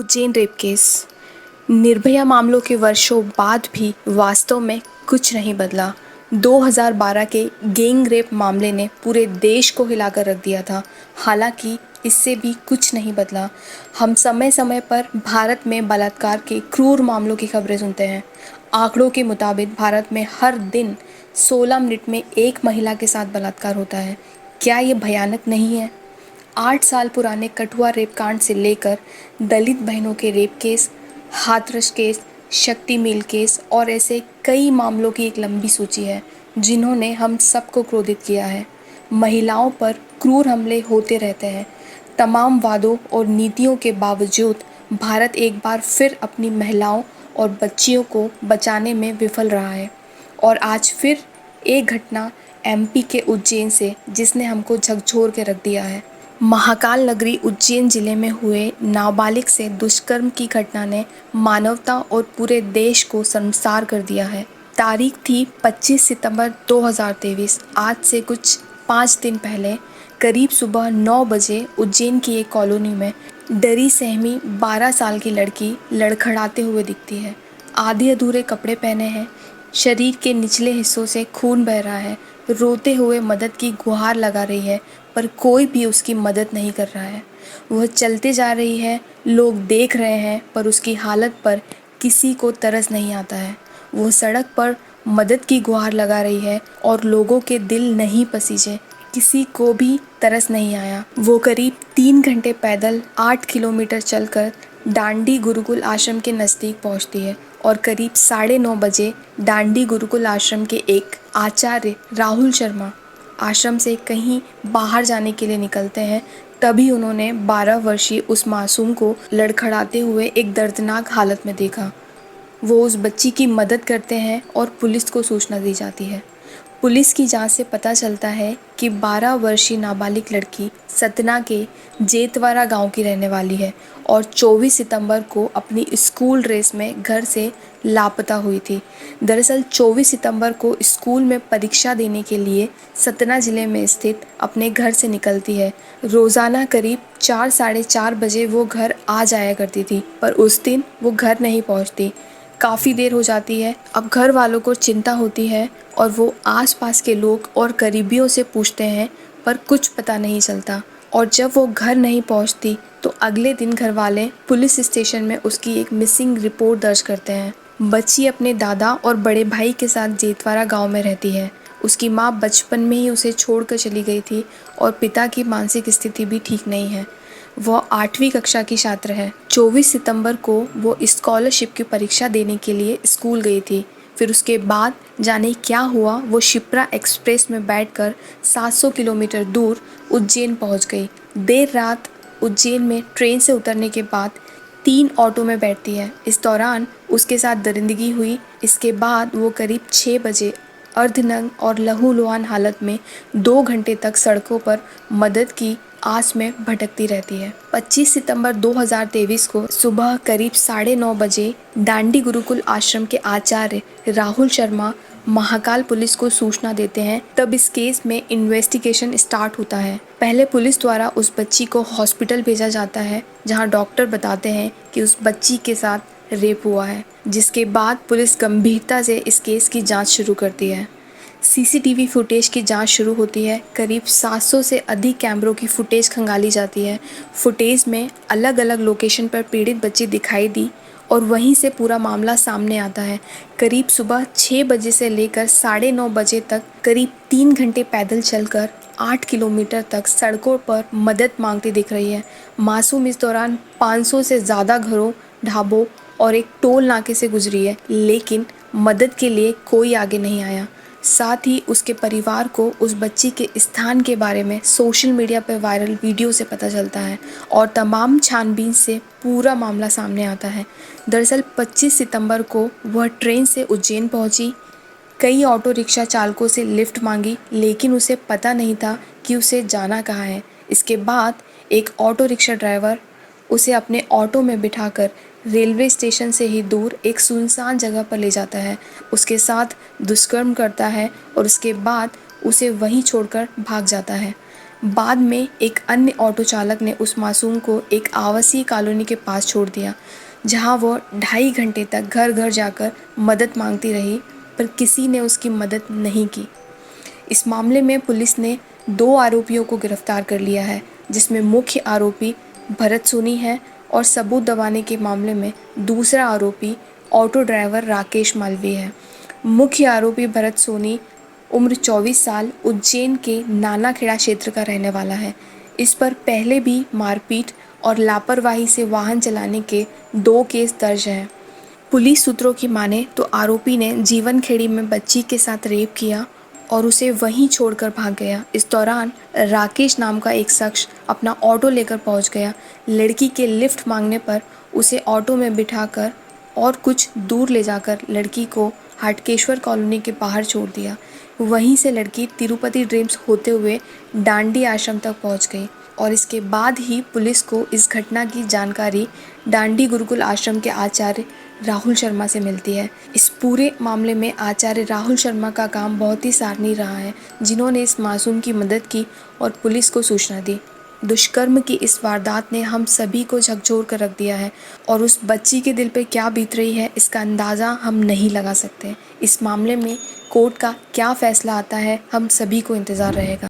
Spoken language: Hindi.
Ujjain rape case. निर्भया मामलों के वर्षों बाद भी वास्तव में कुछ नहीं बदला। 2012 के गैंग रेप मामले ने पूरे देश को हिलाकर रख दिया था। हालांकि इससे भी कुछ नहीं बदला। हम समय समय पर भारत में बलात्कार के क्रूर मामलों की खबरें सुनते हैं। आंकड़ों के मुताबिक भारत में हर दिन 16 मिनट में एक महिला के साथ बलात्कार होता है। क्या ये भयानक नहीं है? 8 साल पुराने कठुआ रेप कांड से लेकर दलित बहनों के रेप केस, हाथरस केस, शक्ति मिल केस और ऐसे कई मामलों की एक लंबी सूची है जिन्होंने हम सबको क्रोधित किया है। महिलाओं पर क्रूर हमले होते रहते हैं। तमाम वादों और नीतियों के बावजूद भारत एक बार फिर अपनी महिलाओं और बच्चियों को बचाने में विफल रहा है। और आज फिर एक घटना एमपी के उज्जैन से जिसने हमको झकझोर के रख दिया है। महाकाल नगरी उज्जैन जिले में हुए नाबालिग से दुष्कर्म की घटना ने मानवता और पूरे देश को शर्मसार कर दिया है। तारीख थी 25 सितंबर 2023। आज से कुछ 5 दिन पहले करीब सुबह 9 बजे उज्जैन की एक कॉलोनी में डरी सहमी 12 साल की लड़की लड़खड़ाते हुए दिखती है। आधे अधूरे कपड़े पहने हैं, शरीर के निचले हिस्सों से खून बह रहा है। रोते हुए मदद की गुहार लगा रही है, पर कोई भी उसकी मदद नहीं कर रहा है। वह चलते जा रही है, लोग देख रहे हैं, पर उसकी हालत पर किसी को तरस नहीं आता है। वो सड़क पर मदद की गुहार लगा रही है और लोगों के दिल नहीं पसीजे, किसी को भी तरस नहीं आया। वो करीब 3 घंटे पैदल 8 किलोमीटर चलकर डांडी गुरुकुल आश्रम के नज़दीक पहुंचती है और करीब 9:30 बजे डांडी गुरुकुल आश्रम के एक आचार्य राहुल शर्मा आश्रम से कहीं बाहर जाने के लिए निकलते हैं। तभी उन्होंने 12 वर्षीय उस मासूम को लड़खड़ाते हुए एक दर्दनाक हालत में देखा। वो उस बच्ची की मदद करते हैं और पुलिस को सूचना दी जाती है। पुलिस की जांच से पता चलता है कि 12 वर्षीय नाबालिग लड़की सतना के जेतवारा गांव की रहने वाली है और 24 सितंबर को अपनी स्कूल ड्रेस में घर से लापता हुई थी। दरअसल 24 सितंबर को स्कूल में परीक्षा देने के लिए सतना जिले में स्थित अपने घर से निकलती है। रोज़ाना करीब 4 साढ़े 4 बजे वो घर आ जाया करती थी, पर उस दिन वो घर नहीं पहुंचती। काफ़ी देर हो जाती है। अब घर वालों को चिंता होती है और वो आसपास के लोग और करीबियों से पूछते हैं, पर कुछ पता नहीं चलता। और जब वो घर नहीं पहुंचती तो अगले दिन घर वाले पुलिस स्टेशन में उसकी एक मिसिंग रिपोर्ट दर्ज करते हैं। बच्ची अपने दादा और बड़े भाई के साथ जेतवारा गांव में रहती है। उसकी माँ बचपन में ही उसे छोड़कर चली गई थी और पिता की मानसिक स्थिति भी ठीक नहीं है। वह 8वीं कक्षा की छात्र है। 24 सितंबर को वो स्कॉलरशिप की परीक्षा देने के लिए स्कूल गई थी। फिर उसके बाद जाने क्या हुआ, वो शिप्रा एक्सप्रेस में बैठकर 700 किलोमीटर दूर उज्जैन पहुंच गई। देर रात उज्जैन में ट्रेन से उतरने के बाद 3 ऑटो में बैठती है। इस दौरान उसके साथ दरिंदगी हुई। इसके बाद वो करीब 6 बजे अर्धनग्न और लहूलुहान हालत में 2 घंटे तक सड़कों पर मदद की आस में भटकती रहती है। 25 सितंबर 2023 को सुबह करीब 9:30 बजे डांडी गुरुकुल आश्रम के आचार्य राहुल शर्मा महाकाल पुलिस को सूचना देते हैं। तब इस केस में इन्वेस्टिगेशन स्टार्ट होता है। पहले पुलिस द्वारा उस बच्ची को हॉस्पिटल भेजा जाता है, जहां डॉक्टर बताते हैं कि उस बच्ची के साथ रेप हुआ है, जिसके बाद पुलिस गंभीरता से इस केस की जांच शुरू करती है। सीसीटीवी फुटेज की जांच शुरू होती है। करीब 700 से अधिक कैमरों की फुटेज खंगाली जाती है। फुटेज में अलग अलग लोकेशन पर पीड़ित बच्ची दिखाई दी और वहीं से पूरा मामला सामने आता है। करीब सुबह 6 बजे से लेकर 9:30 बजे तक करीब 3 घंटे पैदल चलकर 8 किलोमीटर तक सड़कों पर मदद मांगती दिख रही है। मासूम इस दौरान 500 से ज़्यादा घरों, ढाबों और एक टोल नाके से गुजरी है, लेकिन मदद के लिए कोई आगे नहीं आया। साथ ही उसके परिवार को उस बच्ची के स्थान के बारे में सोशल मीडिया पर वायरल वीडियो से पता चलता है और तमाम छानबीन से पूरा मामला सामने आता है। दरअसल 25 सितंबर को वह ट्रेन से उज्जैन पहुंची। कई ऑटो रिक्शा चालकों से लिफ्ट मांगी, लेकिन उसे पता नहीं था कि उसे जाना कहाँ है। इसके बाद एक ऑटो रिक्शा ड्राइवर उसे अपने ऑटो में बिठाकर रेलवे स्टेशन से ही दूर एक सुनसान जगह पर ले जाता है, उसके साथ दुष्कर्म करता है और उसके बाद उसे वहीं छोड़कर भाग जाता है। बाद में एक अन्य ऑटो चालक ने उस मासूम को एक आवासीय कॉलोनी के पास छोड़ दिया, जहां वो 2.5 घंटे तक घर घर जाकर मदद मांगती रही, पर किसी ने उसकी मदद नहीं की। इस मामले में पुलिस ने 2 आरोपियों को गिरफ्तार कर लिया है, जिसमें मुख्य आरोपी भरत सोनी है और सबूत दबाने के मामले में दूसरा आरोपी ऑटो ड्राइवर राकेश मालवीय है। मुख्य आरोपी भरत सोनी उम्र 24 साल उज्जैन के नानाखेड़ा क्षेत्र का रहने वाला है। इस पर पहले भी मारपीट और लापरवाही से वाहन चलाने के 2 केस दर्ज हैं। पुलिस सूत्रों की माने तो आरोपी ने जीवन खेड़ी में बच्ची के साथ रेप किया और उसे वहीं छोड़कर भाग गया। इस दौरान राकेश नाम का एक शख्स अपना ऑटो लेकर पहुंच गया। लड़की के लिफ्ट मांगने पर उसे ऑटो में बिठाकर और कुछ दूर ले जाकर लड़की को हाटकेश्वर कॉलोनी के बाहर छोड़ दिया। वहीं से लड़की तिरुपति ड्रीम्स होते हुए डांडी आश्रम तक पहुंच गई और इसके बाद ही पुलिस को इस घटना की जानकारी डांडी गुरुकुल आश्रम के आचार्य राहुल शर्मा से मिलती है। इस पूरे मामले में आचार्य राहुल शर्मा का काम बहुत ही सराहनीय रहा है, जिन्होंने इस मासूम की मदद की और पुलिस को सूचना दी। दुष्कर्म की इस वारदात ने हम सभी को झकझोर कर रख दिया है और उस बच्ची के दिल पे क्या बीत रही है, इसका अंदाज़ा हम नहीं लगा सकते। इस मामले में कोर्ट का क्या फैसला आता है, हम सभी को इंतज़ार रहेगा।